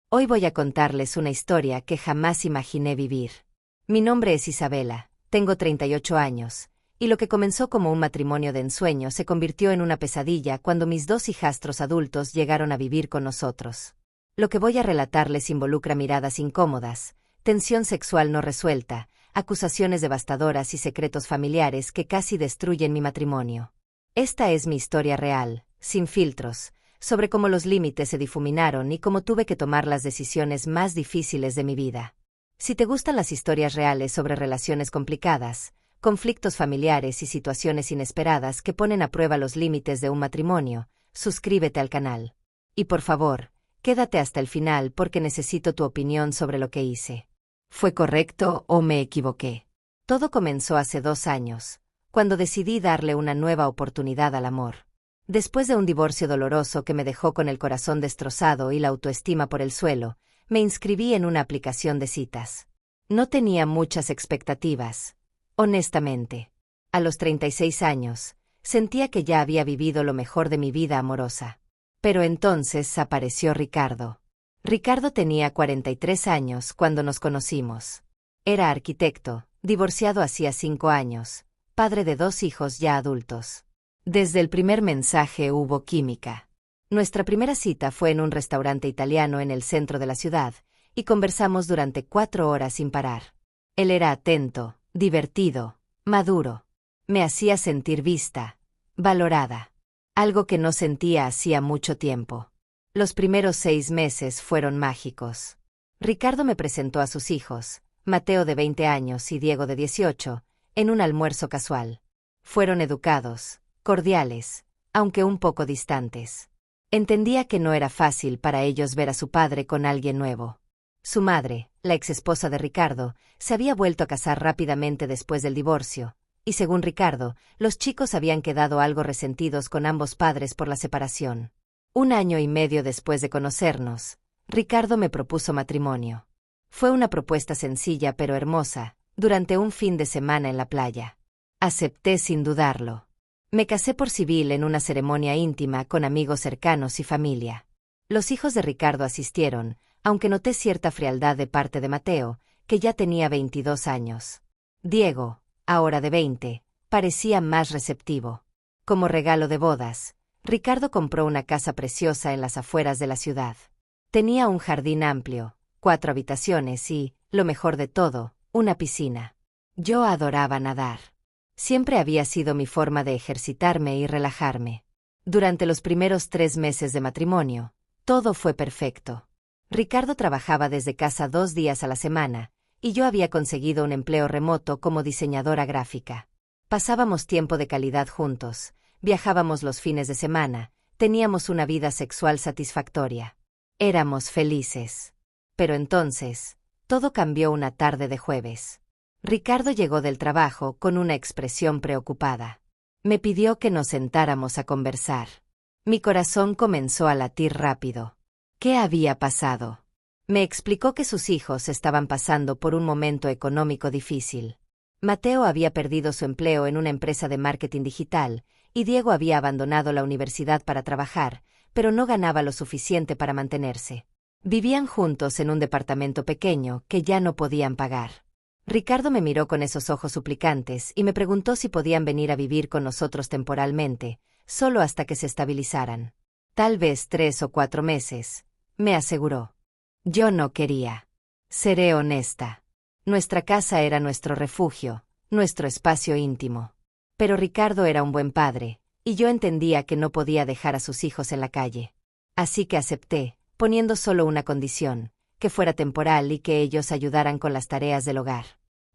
Hoy voy a contarles una historia que jamás imaginé vivir. Mi nombre es Isabela, tengo 38 años, y lo que comenzó como un matrimonio de ensueño se convirtió en una pesadilla cuando mis dos hijastros adultos llegaron a vivir con nosotros. Lo que voy a relatarles involucra miradas incómodas, tensión sexual no resuelta, acusaciones devastadoras y secretos familiares que casi destruyen mi matrimonio. Esta es mi historia real, sin filtros, sobre cómo los límites se difuminaron y cómo tuve que tomar las decisiones más difíciles de mi vida. Si te gustan las historias reales sobre relaciones complicadas, conflictos familiares y situaciones inesperadas que ponen a prueba los límites de un matrimonio, suscríbete al canal. Y por favor, quédate hasta el final porque necesito tu opinión sobre lo que hice. ¿Fue correcto o me equivoqué? Todo comenzó hace 2 años, cuando decidí darle una nueva oportunidad al amor. Después de un divorcio doloroso que me dejó con el corazón destrozado y la autoestima por el suelo, me inscribí en una aplicación de citas. No tenía muchas expectativas, honestamente. A los 36 años, sentía que ya había vivido lo mejor de mi vida amorosa. Pero entonces apareció Ricardo. Ricardo tenía 43 años cuando nos conocimos. Era arquitecto, divorciado hacía 5 años, padre de 2 hijos ya adultos. Desde el primer mensaje hubo química. Nuestra primera cita fue en un restaurante italiano en el centro de la ciudad, y conversamos durante 4 horas sin parar. Él era atento, divertido, maduro. Me hacía sentir vista, valorada. Algo que no sentía hacía mucho tiempo. Los primeros 6 meses fueron mágicos. Ricardo me presentó a sus hijos, Mateo de 20 años y Diego de 18, en un almuerzo casual. Fueron educados, cordiales, aunque un poco distantes. Entendía que no era fácil para ellos ver a su padre con alguien nuevo. Su madre, la exesposa de Ricardo, se había vuelto a casar rápidamente después del divorcio, y según Ricardo, los chicos habían quedado algo resentidos con ambos padres por la separación. 1 año y medio después de conocernos, Ricardo me propuso matrimonio. Fue una propuesta sencilla pero hermosa, durante un fin de semana en la playa. Acepté sin dudarlo. Me casé por civil en una ceremonia íntima con amigos cercanos y familia. Los hijos de Ricardo asistieron, aunque noté cierta frialdad de parte de Mateo, que ya tenía 22 años. Diego, ahora de 20, parecía más receptivo. Como regalo de bodas, Ricardo compró una casa preciosa en las afueras de la ciudad. Tenía un jardín amplio, 4 habitaciones y, lo mejor de todo, una piscina. Yo adoraba nadar. Siempre había sido mi forma de ejercitarme y relajarme. Durante los primeros 3 meses de matrimonio, todo fue perfecto. Ricardo trabajaba desde casa 2 días a la semana, y yo había conseguido un empleo remoto como diseñadora gráfica. Pasábamos tiempo de calidad juntos, viajábamos los fines de semana, teníamos una vida sexual satisfactoria. Éramos felices. Pero entonces, todo cambió una tarde de jueves. Ricardo llegó del trabajo con una expresión preocupada. Me pidió que nos sentáramos a conversar. Mi corazón comenzó a latir rápido. ¿Qué había pasado? Me explicó que sus hijos estaban pasando por un momento económico difícil. Mateo había perdido su empleo en una empresa de marketing digital, y Diego había abandonado la universidad para trabajar, pero no ganaba lo suficiente para mantenerse. Vivían juntos en un departamento pequeño que ya no podían pagar. Ricardo me miró con esos ojos suplicantes y me preguntó si podían venir a vivir con nosotros temporalmente, solo hasta que se estabilizaran. Tal vez 3 o 4 meses, me aseguró. Yo no quería. Seré honesta. Nuestra casa era nuestro refugio, nuestro espacio íntimo. Pero Ricardo era un buen padre, y yo entendía que no podía dejar a sus hijos en la calle. Así que acepté, poniendo solo una condición, que fuera temporal y que ellos ayudaran con las tareas del hogar.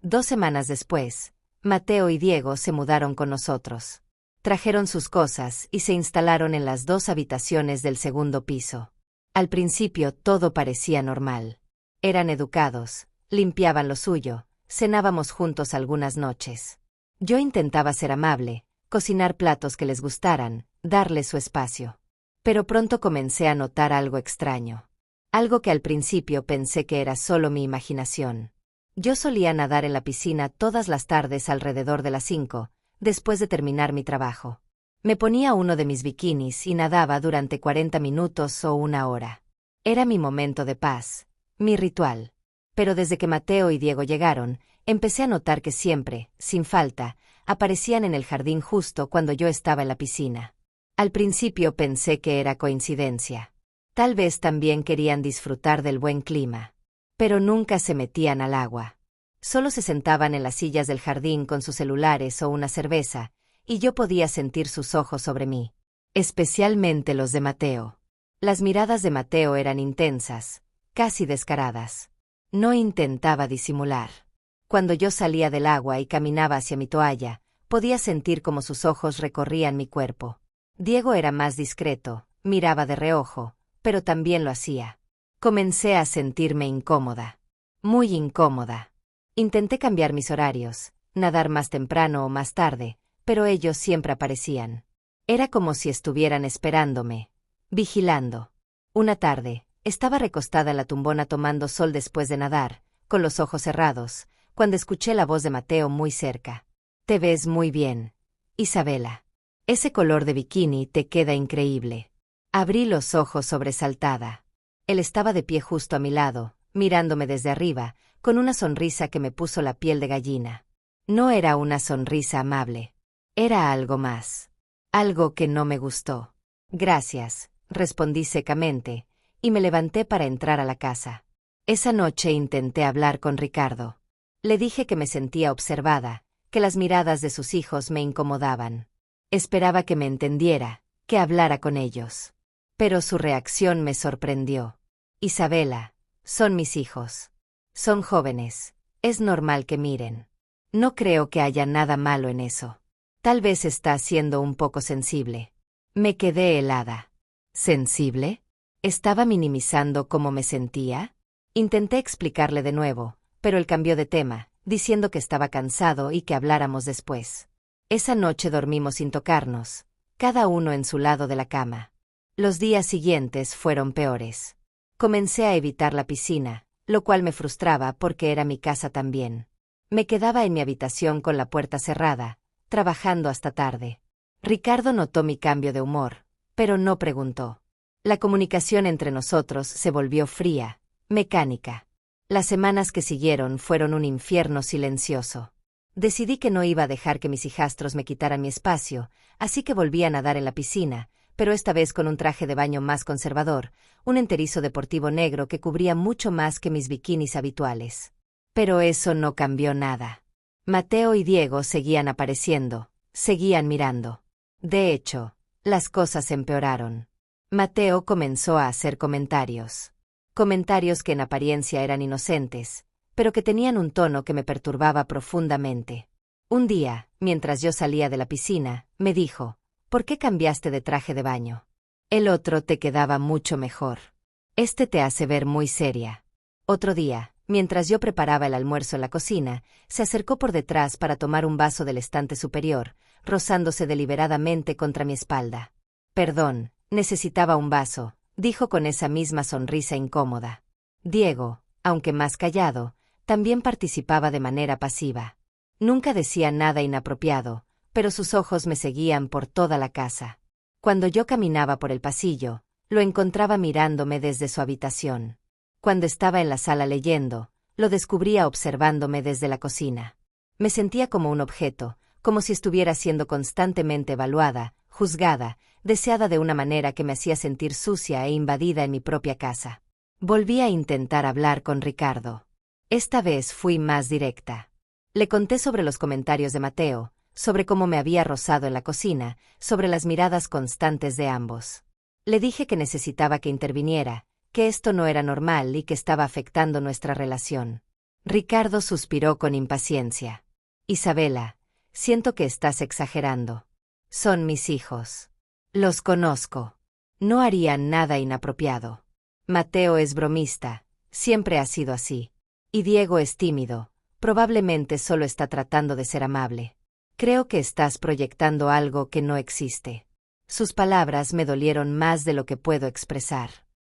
2 semanas después, Mateo y Diego se mudaron con nosotros. Trajeron sus cosas y se instalaron en las 2 habitaciones del segundo piso. Al principio todo parecía normal. Eran educados, limpiaban lo suyo, cenábamos juntos algunas noches. Yo intentaba ser amable, cocinar platos que les gustaran, darles su espacio. Pero pronto comencé a notar algo extraño. Algo que al principio pensé que era solo mi imaginación. Yo solía nadar en la piscina todas las tardes alrededor de las 5, después de terminar mi trabajo. Me ponía uno de mis bikinis y nadaba durante 40 minutos o 1 hora. Era mi momento de paz, mi ritual. Pero desde que Mateo y Diego llegaron, empecé a notar que siempre, sin falta, aparecían en el jardín justo cuando yo estaba en la piscina. Al principio pensé que era coincidencia. Tal vez también querían disfrutar del buen clima. Pero nunca se metían al agua. Solo se sentaban en las sillas del jardín con sus celulares o una cerveza, y yo podía sentir sus ojos sobre mí. Especialmente los de Mateo. Las miradas de Mateo eran intensas, casi descaradas. No intentaba disimular. Cuando yo salía del agua y caminaba hacia mi toalla, podía sentir cómo sus ojos recorrían mi cuerpo. Diego era más discreto, miraba de reojo, pero también lo hacía. Comencé a sentirme incómoda. Muy incómoda. Intenté cambiar mis horarios, nadar más temprano o más tarde, pero ellos siempre aparecían. Era como si estuvieran esperándome, vigilando. Una tarde, estaba recostada en la tumbona tomando sol después de nadar, con los ojos cerrados, cuando escuché la voz de Mateo muy cerca. «Te ves muy bien, Isabela. Ese color de bikini te queda increíble». Abrí los ojos sobresaltada. Él estaba de pie justo a mi lado, mirándome desde arriba, con una sonrisa que me puso la piel de gallina. No era una sonrisa amable. Era algo más. Algo que no me gustó. «Gracias», respondí secamente, y me levanté para entrar a la casa. Esa noche intenté hablar con Ricardo. Le dije que me sentía observada, que las miradas de sus hijos me incomodaban. Esperaba que me entendiera, que hablara con ellos. Pero su reacción me sorprendió. «Isabela, son mis hijos. Son jóvenes. Es normal que miren. No creo que haya nada malo en eso. Tal vez está siendo un poco sensible». Me quedé helada. ¿Sensible? ¿Estaba minimizando cómo me sentía? Intenté explicarle de nuevo, pero él cambió de tema, diciendo que estaba cansado y que habláramos después. Esa noche dormimos sin tocarnos, cada uno en su lado de la cama. Los días siguientes fueron peores. Comencé a evitar la piscina, lo cual me frustraba porque era mi casa también. Me quedaba en mi habitación con la puerta cerrada, trabajando hasta tarde. Ricardo notó mi cambio de humor, pero no preguntó. La comunicación entre nosotros se volvió fría, mecánica. Las semanas que siguieron fueron un infierno silencioso. Decidí que no iba a dejar que mis hijastros me quitaran mi espacio, así que volví a nadar en la piscina, pero esta vez con un traje de baño más conservador, un enterizo deportivo negro que cubría mucho más que mis bikinis habituales. Pero eso no cambió nada. Mateo y Diego seguían apareciendo, seguían mirando. De hecho, las cosas empeoraron. Mateo comenzó a hacer comentarios. Comentarios que en apariencia eran inocentes, pero que tenían un tono que me perturbaba profundamente. Un día, mientras yo salía de la piscina, me dijo: «¿Por qué cambiaste de traje de baño? El otro te quedaba mucho mejor. Este te hace ver muy seria». Otro día, mientras yo preparaba el almuerzo en la cocina, se acercó por detrás para tomar un vaso del estante superior, rozándose deliberadamente contra mi espalda. «Perdón, necesitaba un vaso», dijo con esa misma sonrisa incómoda. Diego, aunque más callado, también participaba de manera pasiva. Nunca decía nada inapropiado, pero sus ojos me seguían por toda la casa. Cuando yo caminaba por el pasillo, lo encontraba mirándome desde su habitación. Cuando estaba en la sala leyendo, lo descubría observándome desde la cocina. Me sentía como un objeto, como si estuviera siendo constantemente evaluada, juzgada, deseada de una manera que me hacía sentir sucia e invadida en mi propia casa. Volví a intentar hablar con Ricardo. Esta vez fui más directa. Le conté sobre los comentarios de Mateo, sobre cómo me había rozado en la cocina, sobre las miradas constantes de ambos. Le dije que necesitaba que interviniera, que esto no era normal y que estaba afectando nuestra relación. Ricardo suspiró con impaciencia. «Isabela, siento que estás exagerando. Son mis hijos. Los conozco. No harían nada inapropiado. Mateo es bromista, siempre ha sido así. Y Diego es tímido, probablemente solo está tratando de ser amable. Creo que estás proyectando algo que no existe». Sus palabras me dolieron más de lo que puedo expresar.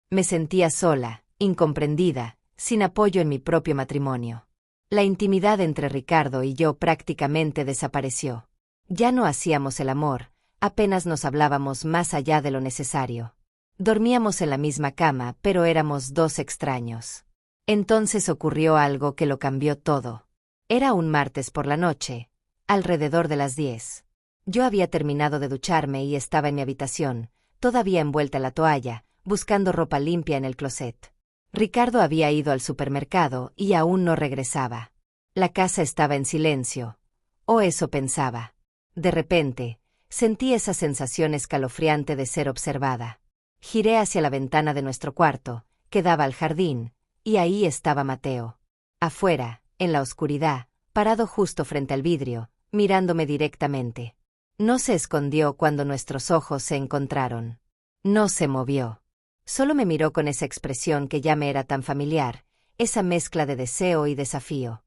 Me sentía sola, incomprendida, sin apoyo en mi propio matrimonio. La intimidad entre Ricardo y yo prácticamente desapareció. Ya no hacíamos el amor, apenas nos hablábamos más allá de lo necesario. Dormíamos en la misma cama, pero éramos dos extraños. Entonces ocurrió algo que lo cambió todo. Era un martes por la noche, alrededor de las 10. Yo había terminado de ducharme y estaba en mi habitación, todavía envuelta en la toalla, buscando ropa limpia en el closet. Ricardo había ido al supermercado y aún no regresaba. La casa estaba en silencio. O eso pensaba. De repente, sentí esa sensación escalofriante de ser observada. Giré hacia la ventana de nuestro cuarto, que daba al jardín, y ahí estaba Mateo. Afuera, en la oscuridad, parado justo frente al vidrio, mirándome directamente. No se escondió cuando nuestros ojos se encontraron. No se movió. Solo me miró con esa expresión que ya me era tan familiar, esa mezcla de deseo y desafío.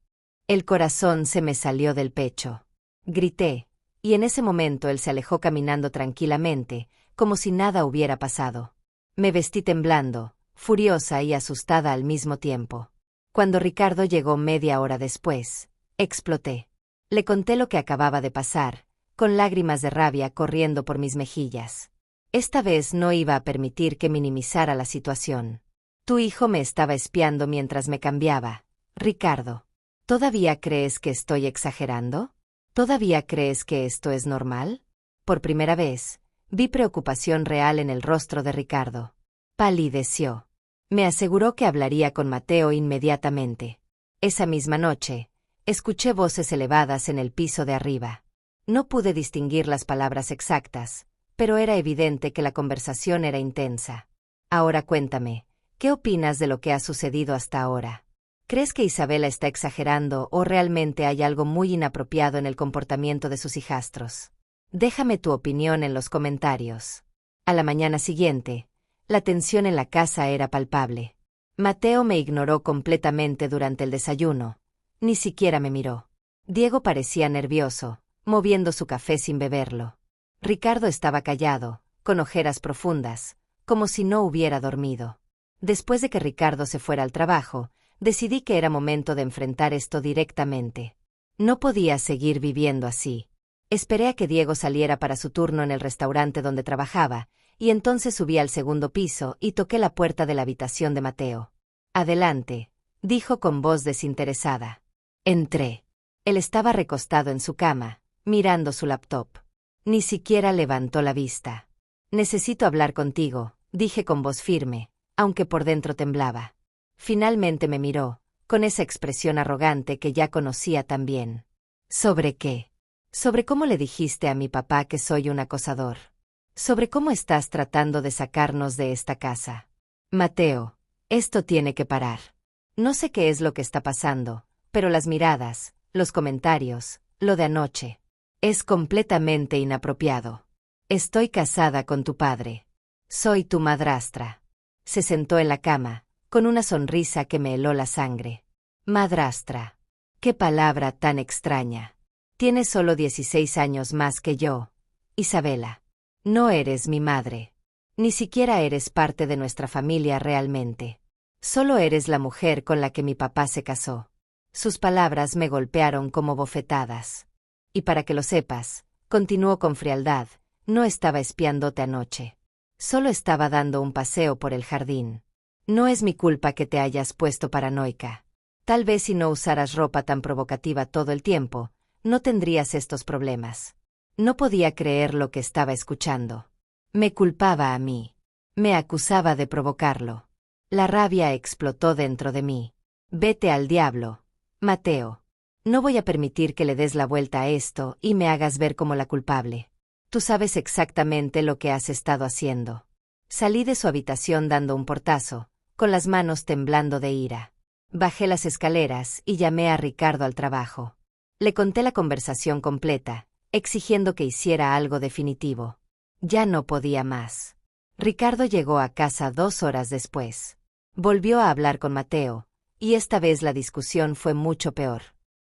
El corazón se me salió del pecho. Grité, y en ese momento él se alejó caminando tranquilamente, como si nada hubiera pasado. Me vestí temblando, furiosa y asustada al mismo tiempo. Cuando Ricardo llegó media hora después, exploté. Le conté lo que acababa de pasar, con lágrimas de rabia corriendo por mis mejillas. Esta vez no iba a permitir que minimizara la situación. Tu hijo me estaba espiando mientras me cambiaba, Ricardo. ¿Todavía crees que estoy exagerando? ¿Todavía crees que esto es normal? Por primera vez, vi preocupación real en el rostro de Ricardo. Palideció. Me aseguró que hablaría con Mateo inmediatamente. Esa misma noche, escuché voces elevadas en el piso de arriba. No pude distinguir las palabras exactas, pero era evidente que la conversación era intensa. Ahora cuéntame, ¿qué opinas de lo que ha sucedido hasta ahora? ¿Crees que Isabela está exagerando o realmente hay algo muy inapropiado en el comportamiento de sus hijastros? Déjame tu opinión en los comentarios. A la mañana siguiente, la tensión en la casa era palpable. Mateo me ignoró completamente durante el desayuno. Ni siquiera me miró. Diego parecía nervioso, moviendo su café sin beberlo. Ricardo estaba callado, con ojeras profundas, como si no hubiera dormido. Después de que Ricardo se fuera al trabajo, decidí que era momento de enfrentar esto directamente. No podía seguir viviendo así. Esperé a que Diego saliera para su turno en el restaurante donde trabajaba, y entonces subí al segundo piso y toqué la puerta de la habitación de Mateo. «Adelante», dijo con voz desinteresada. Entré. Él estaba recostado en su cama, mirando su laptop. Ni siquiera levantó la vista. «Necesito hablar contigo», dije con voz firme, aunque por dentro temblaba. Finalmente me miró, con esa expresión arrogante que ya conocía tan bien. ¿Sobre qué? Sobre cómo le dijiste a mi papá que soy un acosador. Sobre cómo estás tratando de sacarnos de esta casa. Mateo, esto tiene que parar. No sé qué es lo que está pasando, pero las miradas, los comentarios, lo de anoche. Es completamente inapropiado. Estoy casada con tu padre. Soy tu madrastra. Se sentó en la cama, con una sonrisa que me heló la sangre. Madrastra. Qué palabra tan extraña. Tienes solo 16 años más que yo, Isabela. No eres mi madre. Ni siquiera eres parte de nuestra familia realmente. Solo eres la mujer con la que mi papá se casó. Sus palabras me golpearon como bofetadas. Y para que lo sepas, continuó con frialdad, no estaba espiándote anoche. Solo estaba dando un paseo por el jardín. No es mi culpa que te hayas puesto paranoica. Tal vez si no usaras ropa tan provocativa todo el tiempo, no tendrías estos problemas. No podía creer lo que estaba escuchando. Me culpaba a mí. Me acusaba de provocarlo. La rabia explotó dentro de mí. Vete al diablo, Mateo. No voy a permitir que le des la vuelta a esto y me hagas ver como la culpable. Tú sabes exactamente lo que has estado haciendo. Salí de su habitación dando un portazo, con las manos temblando de ira. Bajé las escaleras y llamé a Ricardo al trabajo. Le conté la conversación completa, exigiendo que hiciera algo definitivo. Ya no podía más. Ricardo llegó a casa 2 horas después. Volvió a hablar con Mateo, y esta vez la discusión fue mucho peor.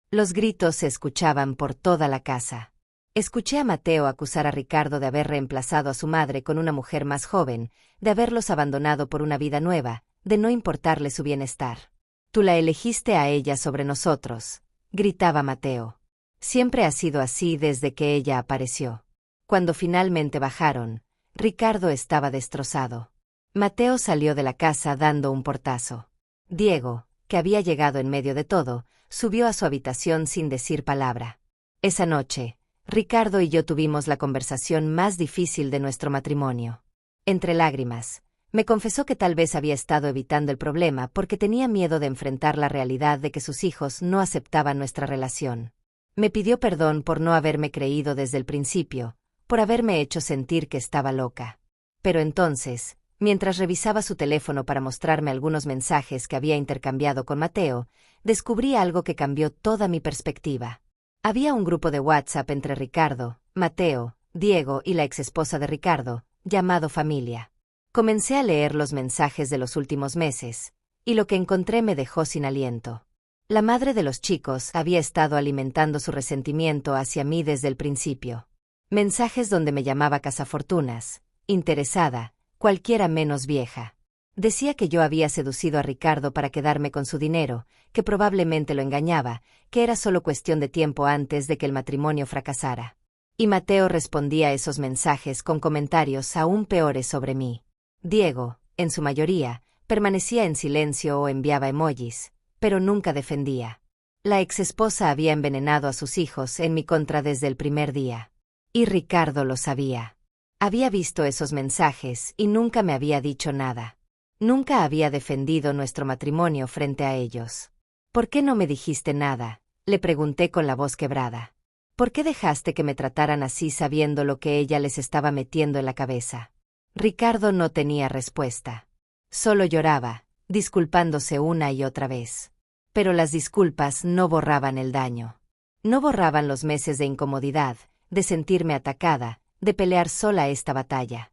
Los gritos se escuchaban por toda la casa. Escuché a Mateo acusar a Ricardo de haber reemplazado a su madre con una mujer más joven, de haberlos abandonado por una vida nueva, de no importarle su bienestar. Tú la elegiste a ella sobre nosotros, gritaba Mateo. Siempre ha sido así desde que ella apareció. Cuando finalmente bajaron, Ricardo estaba destrozado. Mateo salió de la casa dando un portazo. Diego, que había llegado en medio de todo, subió a su habitación sin decir palabra. Esa noche, Ricardo y yo tuvimos la conversación más difícil de nuestro matrimonio. Entre lágrimas, me confesó que tal vez había estado evitando el problema porque tenía miedo de enfrentar la realidad de que sus hijos no aceptaban nuestra relación. Me pidió perdón por no haberme creído desde el principio, por haberme hecho sentir que estaba loca. Pero entonces, mientras revisaba su teléfono para mostrarme algunos mensajes que había intercambiado con Mateo, descubrí algo que cambió toda mi perspectiva. Había un grupo de WhatsApp entre Ricardo, Mateo, Diego y la exesposa de Ricardo, llamado Familia. Comencé a leer los mensajes de los últimos meses, y lo que encontré me dejó sin aliento. La madre de los chicos había estado alimentando su resentimiento hacia mí desde el principio. Mensajes donde me llamaba cazafortunas, interesada, cualquiera menos vieja. Decía que yo había seducido a Ricardo para quedarme con su dinero, que probablemente lo engañaba, que era solo cuestión de tiempo antes de que el matrimonio fracasara. Y Mateo respondía a esos mensajes con comentarios aún peores sobre mí. Diego, en su mayoría, permanecía en silencio o enviaba emojis, pero nunca defendía. La exesposa había envenenado a sus hijos en mi contra desde el primer día. Y Ricardo lo sabía. Había visto esos mensajes y nunca me había dicho nada. Nunca había defendido nuestro matrimonio frente a ellos. ¿Por qué no me dijiste nada?, le pregunté con la voz quebrada. ¿Por qué dejaste que me trataran así sabiendo lo que ella les estaba metiendo en la cabeza? Ricardo no tenía respuesta. Solo lloraba, disculpándose una y otra vez. Pero las disculpas no borraban el daño. No borraban los meses de incomodidad, de sentirme atacada, de pelear sola esta batalla.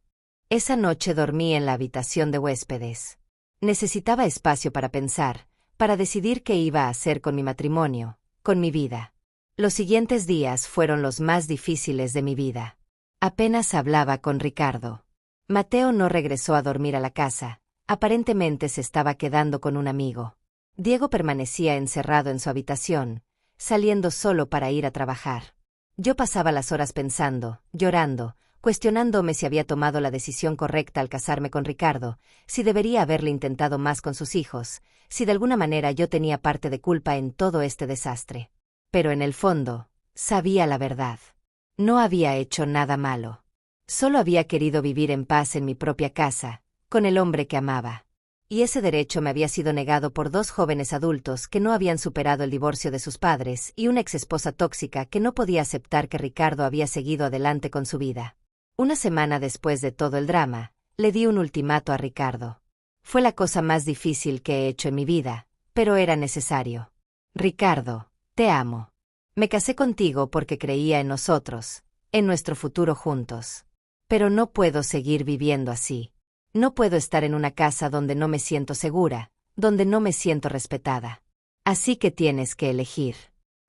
Esa noche dormí en la habitación de huéspedes. Necesitaba espacio para pensar, para decidir qué iba a hacer con mi matrimonio, con mi vida. Los siguientes días fueron los más difíciles de mi vida. Apenas hablaba con Ricardo. Mateo no regresó a dormir a la casa, aparentemente se estaba quedando con un amigo. Diego permanecía encerrado en su habitación, saliendo solo para ir a trabajar. Yo pasaba las horas pensando, llorando, cuestionándome si había tomado la decisión correcta al casarme con Ricardo, si debería haberle intentado más con sus hijos, si de alguna manera yo tenía parte de culpa en todo este desastre. Pero en el fondo, sabía la verdad. No había hecho nada malo. Solo había querido vivir en paz en mi propia casa, con el hombre que amaba. Y ese derecho me había sido negado por dos jóvenes adultos que no habían superado el divorcio de sus padres y una exesposa tóxica que no podía aceptar que Ricardo había seguido adelante con su vida. Una semana después de todo el drama, le di un ultimato a Ricardo. Fue la cosa más difícil que he hecho en mi vida, pero era necesario. Ricardo, te amo. Me casé contigo porque creía en nosotros, en nuestro futuro juntos. Pero no puedo seguir viviendo así. No puedo estar en una casa donde no me siento segura, donde no me siento respetada. Así que tienes que elegir.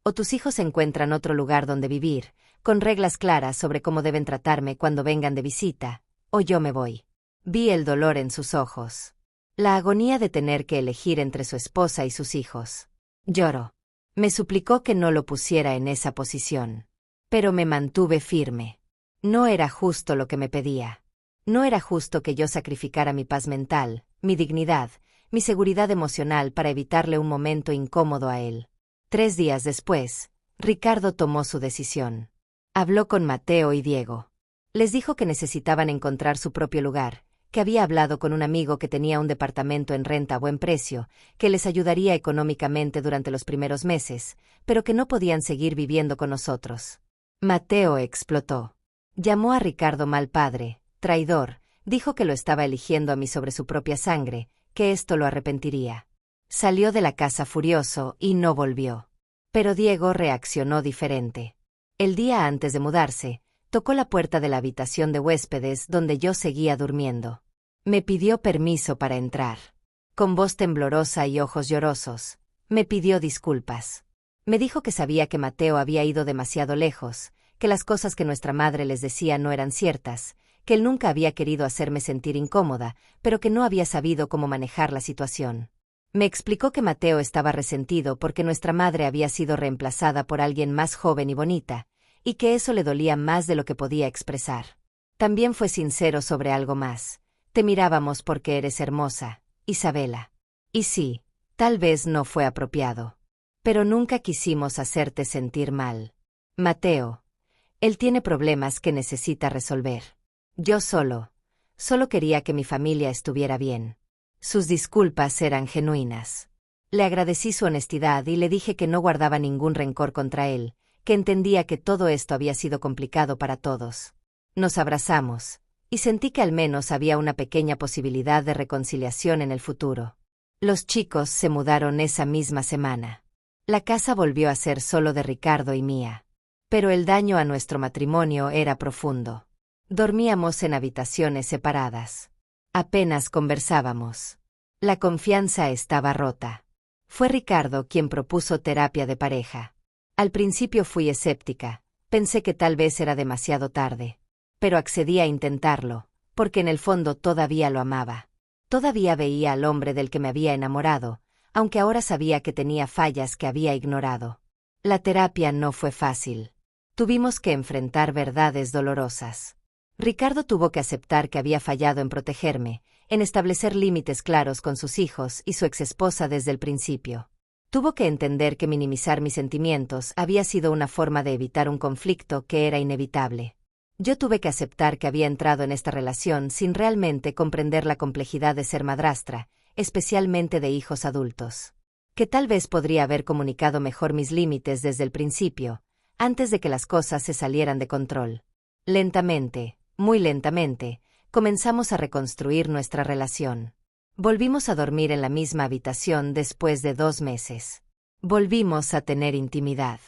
O tus hijos encuentran otro lugar donde vivir, con reglas claras sobre cómo deben tratarme cuando vengan de visita, o yo me voy. Vi el dolor en sus ojos. La agonía de tener que elegir entre su esposa y sus hijos. Lloró. Me suplicó que no lo pusiera en esa posición. Pero me mantuve firme. No era justo lo que me pedía. No era justo que yo sacrificara mi paz mental, mi dignidad, mi seguridad emocional para evitarle un momento incómodo a él. 3 días después, Ricardo tomó su decisión. Habló con Mateo y Diego. Les dijo que necesitaban encontrar su propio lugar, que había hablado con un amigo que tenía un departamento en renta a buen precio, que les ayudaría económicamente durante los primeros meses, pero que no podían seguir viviendo con nosotros. Mateo explotó. Llamó a Ricardo mal padre, traidor, dijo que lo estaba eligiendo a mí sobre su propia sangre, que esto lo arrepentiría. Salió de la casa furioso y no volvió. Pero Diego reaccionó diferente. El día antes de mudarse, tocó la puerta de la habitación de huéspedes donde yo seguía durmiendo. Me pidió permiso para entrar. Con voz temblorosa y ojos llorosos, me pidió disculpas. Me dijo que sabía que Mateo había ido demasiado lejos, que las cosas que nuestra madre les decía no eran ciertas, que él nunca había querido hacerme sentir incómoda, pero que no había sabido cómo manejar la situación. Me explicó que Mateo estaba resentido porque nuestra madre había sido reemplazada por alguien más joven y bonita, y que eso le dolía más de lo que podía expresar. También fue sincero sobre algo más, Te mirábamos porque eres hermosa, Isabela. Y sí, tal vez no fue apropiado. Pero nunca quisimos hacerte sentir mal. Mateo. Él tiene problemas que necesita resolver. Yo solo quería que mi familia estuviera bien. Sus disculpas eran genuinas. Le agradecí su honestidad y le dije que no guardaba ningún rencor contra él, que entendía que todo esto había sido complicado para todos. Nos abrazamos, y sentí que al menos había una pequeña posibilidad de reconciliación en el futuro. Los chicos se mudaron esa misma semana. La casa volvió a ser solo de Ricardo y mía. Pero el daño a nuestro matrimonio era profundo. Dormíamos en habitaciones separadas. Apenas conversábamos. La confianza estaba rota. Fue Ricardo quien propuso terapia de pareja. Al principio fui escéptica, pensé que tal vez era demasiado tarde. Pero accedí a intentarlo, porque en el fondo todavía lo amaba. Todavía veía al hombre del que me había enamorado, aunque ahora sabía que tenía fallas que había ignorado. La terapia no fue fácil. Tuvimos que enfrentar verdades dolorosas. Ricardo tuvo que aceptar que había fallado en protegerme, en establecer límites claros con sus hijos y su exesposa desde el principio. Tuvo que entender que minimizar mis sentimientos había sido una forma de evitar un conflicto que era inevitable. Yo tuve que aceptar que había entrado en esta relación sin realmente comprender la complejidad de ser madrastra, especialmente de hijos adultos. Que tal vez podría haber comunicado mejor mis límites desde el principio, antes de que las cosas se salieran de control. Lentamente, muy lentamente, comenzamos a reconstruir nuestra relación. Volvimos a dormir en la misma habitación después de 2 meses. Volvimos a tener intimidad.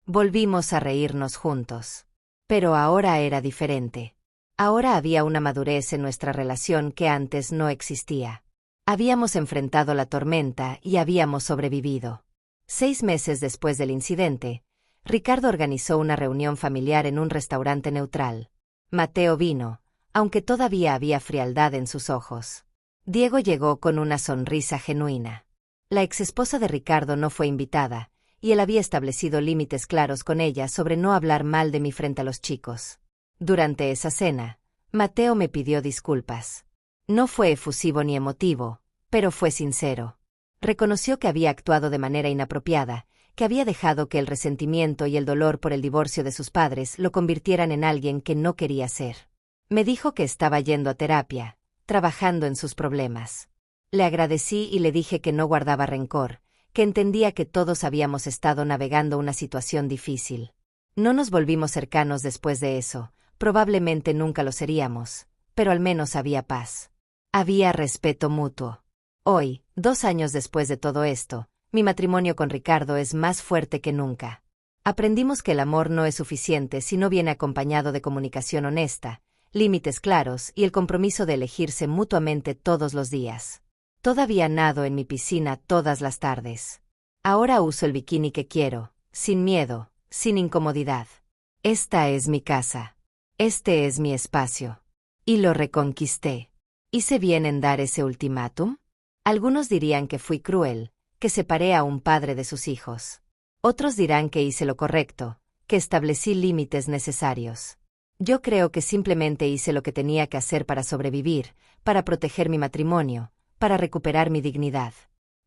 Volvimos a reírnos juntos. Pero ahora era diferente. Ahora había una madurez en nuestra relación que antes no existía. Habíamos enfrentado la tormenta y habíamos sobrevivido. 6 meses después del incidente, Ricardo organizó una reunión familiar en un restaurante neutral. Mateo vino, aunque todavía había frialdad en sus ojos. Diego llegó con una sonrisa genuina. La exesposa de Ricardo no fue invitada, y él había establecido límites claros con ella sobre no hablar mal de mí frente a los chicos. Durante esa cena, Mateo me pidió disculpas. No fue efusivo ni emotivo, pero fue sincero. Reconoció que había actuado de manera inapropiada, que había dejado que el resentimiento y el dolor por el divorcio de sus padres lo convirtieran en alguien que no quería ser. Me dijo que estaba yendo a terapia, trabajando en sus problemas. Le agradecí y le dije que no guardaba rencor, que entendía que todos habíamos estado navegando una situación difícil. No nos volvimos cercanos después de eso, probablemente nunca lo seríamos, pero al menos había paz. Había respeto mutuo. Hoy, 2 años después de todo esto, mi matrimonio con Ricardo es más fuerte que nunca. Aprendimos que el amor no es suficiente si no viene acompañado de comunicación honesta, límites claros y el compromiso de elegirse mutuamente todos los días. Todavía nado en mi piscina todas las tardes. Ahora uso el bikini que quiero, sin miedo, sin incomodidad. Esta es mi casa. Este es mi espacio. Y lo reconquisté. ¿Hice bien en dar ese ultimátum? Algunos dirían que fui cruel, que separé a un padre de sus hijos. Otros dirán que hice lo correcto, que establecí límites necesarios. Yo creo que simplemente hice lo que tenía que hacer para sobrevivir, para proteger mi matrimonio, para recuperar mi dignidad.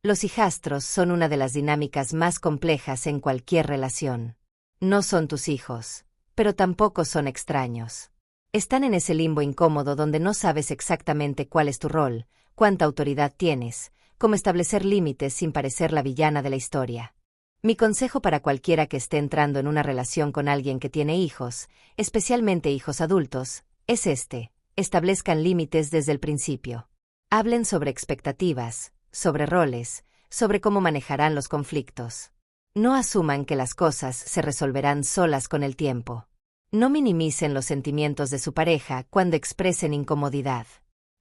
Los hijastros son una de las dinámicas más complejas en cualquier relación. No son tus hijos, pero tampoco son extraños. Están en ese limbo incómodo donde no sabes exactamente cuál es tu rol, cuánta autoridad tienes, cómo establecer límites sin parecer la villana de la historia. Mi consejo para cualquiera que esté entrando en una relación con alguien que tiene hijos, especialmente hijos adultos, es este: establezcan límites desde el principio. Hablen sobre expectativas, sobre roles, sobre cómo manejarán los conflictos. No asuman que las cosas se resolverán solas con el tiempo. No minimicen los sentimientos de su pareja cuando expresen incomodidad.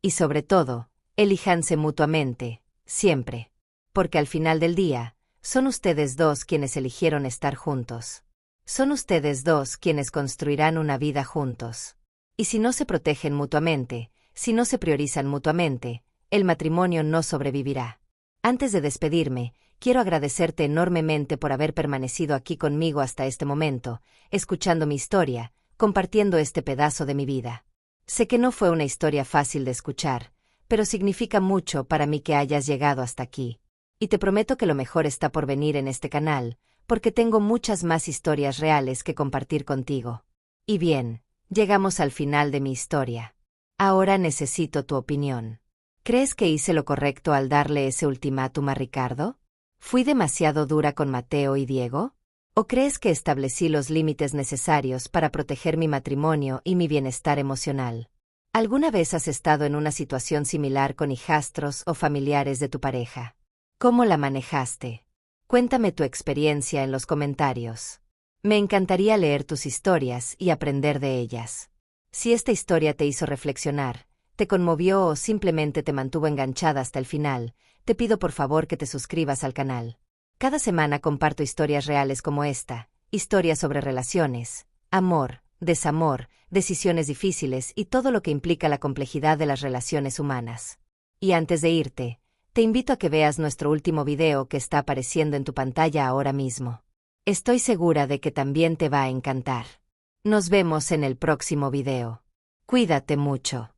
Y sobre todo, elíjanse mutuamente, siempre. Porque al final del día, son ustedes dos quienes eligieron estar juntos. Son ustedes dos quienes construirán una vida juntos. Y si no se protegen mutuamente, si no se priorizan mutuamente, el matrimonio no sobrevivirá. Antes de despedirme, quiero agradecerte enormemente por haber permanecido aquí conmigo hasta este momento, escuchando mi historia, compartiendo este pedazo de mi vida. Sé que no fue una historia fácil de escuchar, pero significa mucho para mí que hayas llegado hasta aquí. Y te prometo que lo mejor está por venir en este canal, porque tengo muchas más historias reales que compartir contigo. Y bien, llegamos al final de mi historia. Ahora necesito tu opinión. ¿Crees que hice lo correcto al darle ese ultimátum a Ricardo? ¿Fui demasiado dura con Mateo y Diego? ¿O crees que establecí los límites necesarios para proteger mi matrimonio y mi bienestar emocional? ¿Alguna vez has estado en una situación similar con hijastros o familiares de tu pareja? ¿Cómo la manejaste? Cuéntame tu experiencia en los comentarios. Me encantaría leer tus historias y aprender de ellas. Si esta historia te hizo reflexionar, te conmovió o simplemente te mantuvo enganchada hasta el final, te pido por favor que te suscribas al canal. Cada semana comparto historias reales como esta, historias sobre relaciones, amor, desamor, decisiones difíciles y todo lo que implica la complejidad de las relaciones humanas. Y antes de irte, te invito a que veas nuestro último video que está apareciendo en tu pantalla ahora mismo. Estoy segura de que también te va a encantar. Nos vemos en el próximo video. Cuídate mucho.